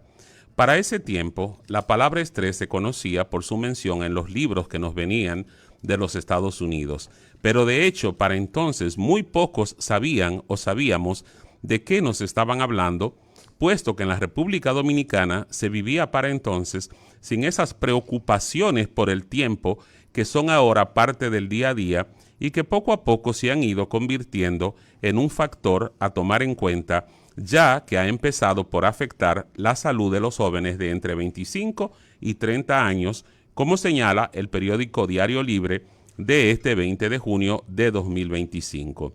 Para ese tiempo, la palabra estrés se conocía por su mención en los libros que nos venían de los Estados Unidos, pero de hecho para entonces muy pocos sabían o sabíamos de qué nos estaban hablando, puesto que en la República Dominicana se vivía para entonces sin esas preocupaciones por el tiempo que son ahora parte del día a día y que poco a poco se han ido convirtiendo en un factor a tomar en cuenta, ya que ha empezado por afectar la salud de los jóvenes de entre 25 y 30 años, como señala el periódico Diario Libre de este 20 de junio de 2025.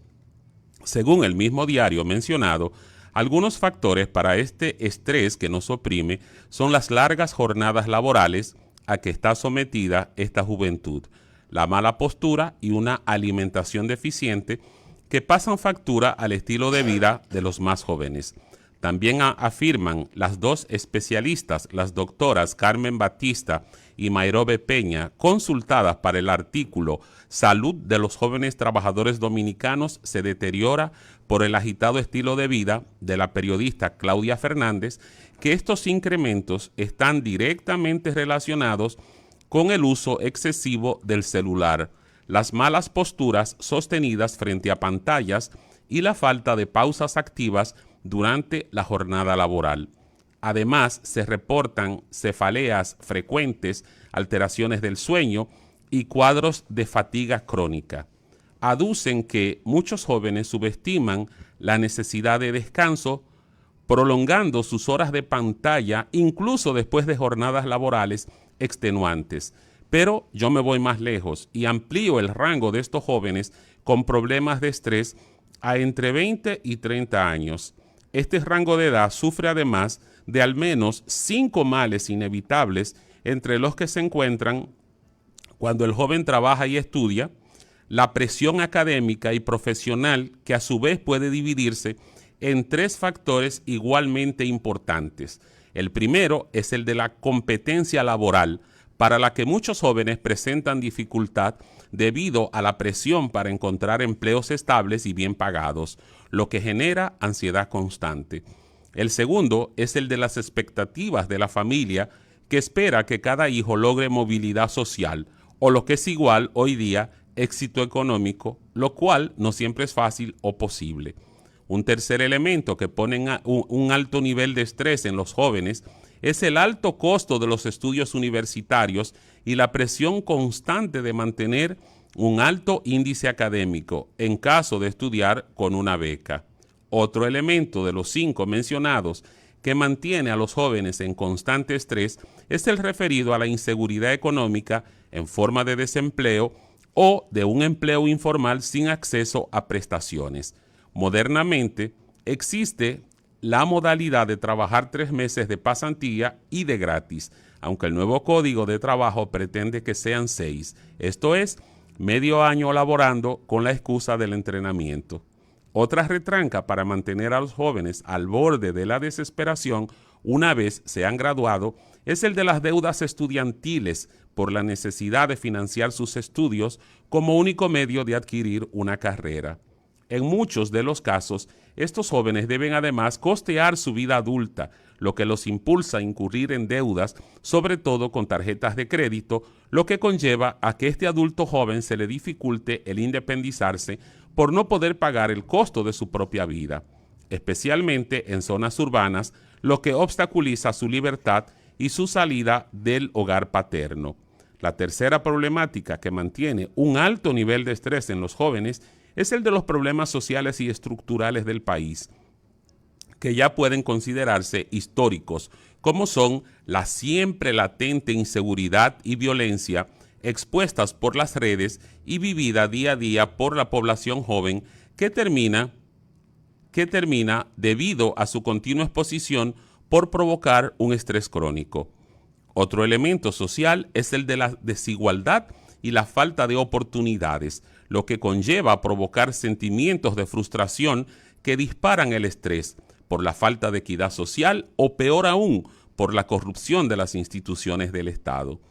Según el mismo diario mencionado, algunos factores para este estrés que nos oprime son las largas jornadas laborales a que está sometida esta juventud, la mala postura y una alimentación deficiente que pasan factura al estilo de vida de los más jóvenes. También afirman las dos especialistas, las doctoras Carmen Batista y Mayrobe Peña, consultadas para el artículo Salud de los jóvenes trabajadores dominicanos se deteriora por el agitado estilo de vida de la periodista Claudia Fernández, que estos incrementos están directamente relacionados con el uso excesivo del celular, las malas posturas sostenidas frente a pantallas y la falta de pausas activas durante la jornada laboral. Además, se reportan cefaleas frecuentes, alteraciones del sueño y cuadros de fatiga crónica. Aducen que muchos jóvenes subestiman la necesidad de descanso, prolongando sus horas de pantalla incluso después de jornadas laborales extenuantes. Pero yo me voy más lejos y amplío el rango de estos jóvenes con problemas de estrés a entre 20 y 30 años. Este rango de edad sufre además de al menos 5 males inevitables, entre los que se encuentran cuando el joven trabaja y estudia, la presión académica y profesional, que a su vez puede dividirse en 3 factores igualmente importantes. El primero es el de la competencia laboral, para la que muchos jóvenes presentan dificultad debido a la presión para encontrar empleos estables y bien pagados, lo que genera ansiedad constante. El segundo es el de las expectativas de la familia, que espera que cada hijo logre movilidad social, o lo que es igual hoy día, éxito económico, lo cual no siempre es fácil o posible. Un tercer elemento que pone un alto nivel de estrés en los jóvenes es el alto costo de los estudios universitarios y la presión constante de mantener un alto índice académico en caso de estudiar con una beca. Otro elemento de los 5 mencionados que mantiene a los jóvenes en constante estrés es el referido a la inseguridad económica en forma de desempleo o de un empleo informal sin acceso a prestaciones. Modernamente existe la modalidad de trabajar 3 meses de pasantía y de gratis, aunque el nuevo Código de Trabajo pretende que sean 6. Esto es, medio año laborando con la excusa del entrenamiento. Otra retranca para mantener a los jóvenes al borde de la desesperación una vez se han graduado es el de las deudas estudiantiles por la necesidad de financiar sus estudios como único medio de adquirir una carrera. En muchos de los casos, estos jóvenes deben además costear su vida adulta, lo que los impulsa a incurrir en deudas, sobre todo con tarjetas de crédito, lo que conlleva a que este adulto joven se le dificulte el independizarse por no poder pagar el costo de su propia vida, especialmente en zonas urbanas, lo que obstaculiza su libertad y su salida del hogar paterno. La tercera problemática que mantiene un alto nivel de estrés en los jóvenes es el de los problemas sociales y estructurales del país, que ya pueden considerarse históricos, como son la siempre latente inseguridad y violencia expuestas por las redes y vivida día a día por la población joven que termina debido a su continua exposición por provocar un estrés crónico. Otro elemento social es el de la desigualdad y la falta de oportunidades, lo que conlleva a provocar sentimientos de frustración que disparan el estrés por la falta de equidad social o, peor aún, por la corrupción de las instituciones del Estado.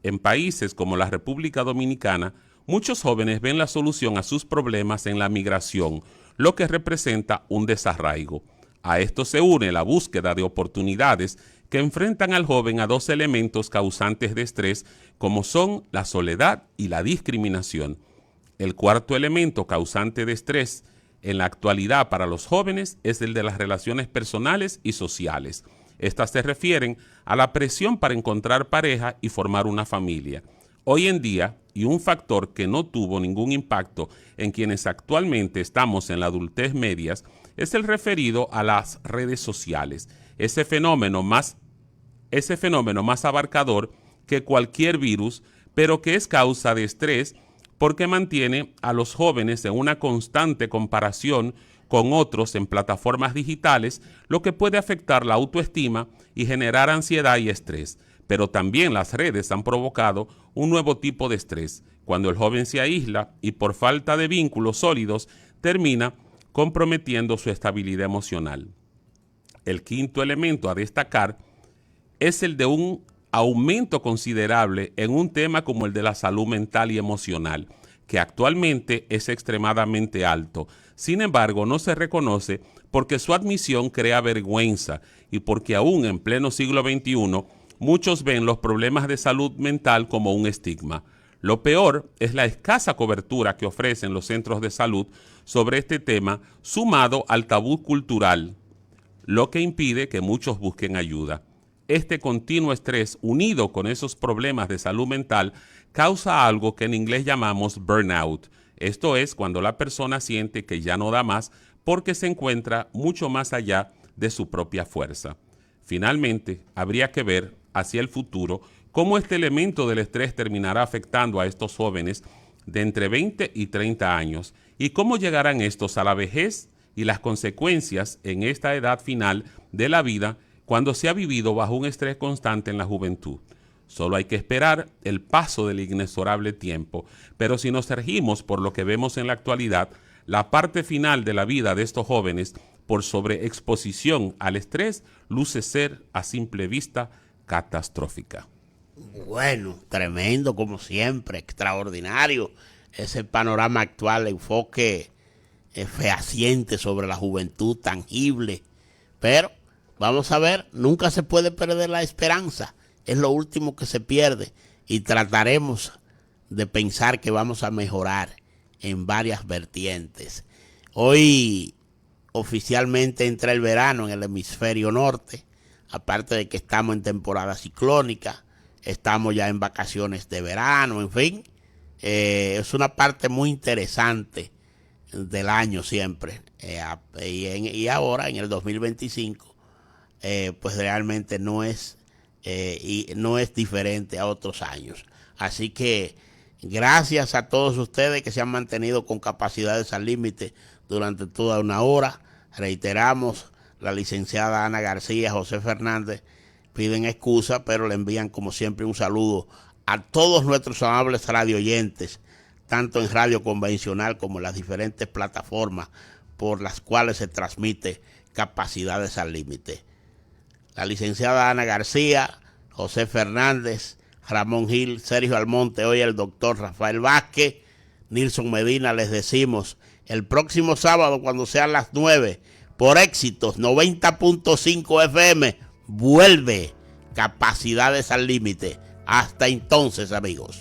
En países como la República Dominicana, muchos jóvenes ven la solución a sus problemas en la migración, lo que representa un desarraigo. A esto se une la búsqueda de oportunidades que enfrentan al joven a 2 elementos causantes de estrés, como son la soledad y la discriminación. El cuarto elemento causante de estrés en la actualidad para los jóvenes es el de las relaciones personales y sociales. Estas se refieren a la presión para encontrar pareja y formar una familia. Hoy en día, y un factor que no tuvo ningún impacto en quienes actualmente estamos en la adultez medias, es el referido a las redes sociales, ese fenómeno más abarcador que cualquier virus, pero que es causa de estrés porque mantiene a los jóvenes en una constante comparación con otros en plataformas digitales, lo que puede afectar la autoestima y generar ansiedad y estrés. Pero también las redes han provocado un nuevo tipo de estrés, cuando el joven se aísla y por falta de vínculos sólidos termina comprometiendo su estabilidad emocional. El quinto elemento a destacar es el de un aumento considerable en un tema como el de la salud mental y emocional, que actualmente es extremadamente alto. Sin embargo, no se reconoce porque su admisión crea vergüenza y porque aún en pleno siglo XXI muchos ven los problemas de salud mental como un estigma. Lo peor es la escasa cobertura que ofrecen los centros de salud sobre este tema, sumado al tabú cultural, lo que impide que muchos busquen ayuda. Este continuo estrés, unido con esos problemas de salud mental, causa algo que en inglés llamamos burnout. Esto es cuando la persona siente que ya no da más porque se encuentra mucho más allá de su propia fuerza. Finalmente, habría que ver hacia el futuro cómo este elemento del estrés terminará afectando a estos jóvenes de entre 20 y 30 años y cómo llegarán estos a la vejez y las consecuencias en esta edad final de la vida cuando se ha vivido bajo un estrés constante en la juventud. Solo hay que esperar el paso del inexorable tiempo, pero si nos regimos por lo que vemos en la actualidad, la parte final de la vida de estos jóvenes, por sobreexposición al estrés, luce ser a simple vista catastrófica. Bueno, tremendo como siempre, extraordinario ese panorama actual, enfoque fehaciente sobre la juventud, tangible, pero vamos a ver, nunca se puede perder la esperanza, es lo último que se pierde y trataremos de pensar que vamos a mejorar en varias vertientes. Hoy oficialmente entra el verano en el hemisferio norte, aparte de que estamos en temporada ciclónica, estamos ya en vacaciones de verano, en fin, es una parte muy interesante del año siempre, y ahora en el 2025 pues realmente no es diferente a otros años. Así que gracias a todos ustedes que se han mantenido con capacidades al límite durante toda una hora. Reiteramos la licenciada Ana García, José Fernández, piden excusa, pero le envían como siempre un saludo a todos nuestros amables radioyentes, tanto en radio convencional como en las diferentes plataformas por las cuales se transmite Capacidades al Límite. La licenciada Ana García, José Fernández, Ramón Gil, Sergio Almonte, hoy el doctor Rafael Vázquez, Nilson Medina, les decimos el próximo sábado cuando sean las 9 por Éxitos 90.5 FM vuelve Capacidades al Límite. Hasta entonces, amigos.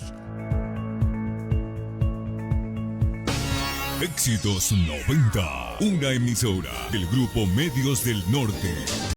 Éxitos 90, una emisora del Grupo Medios del Norte.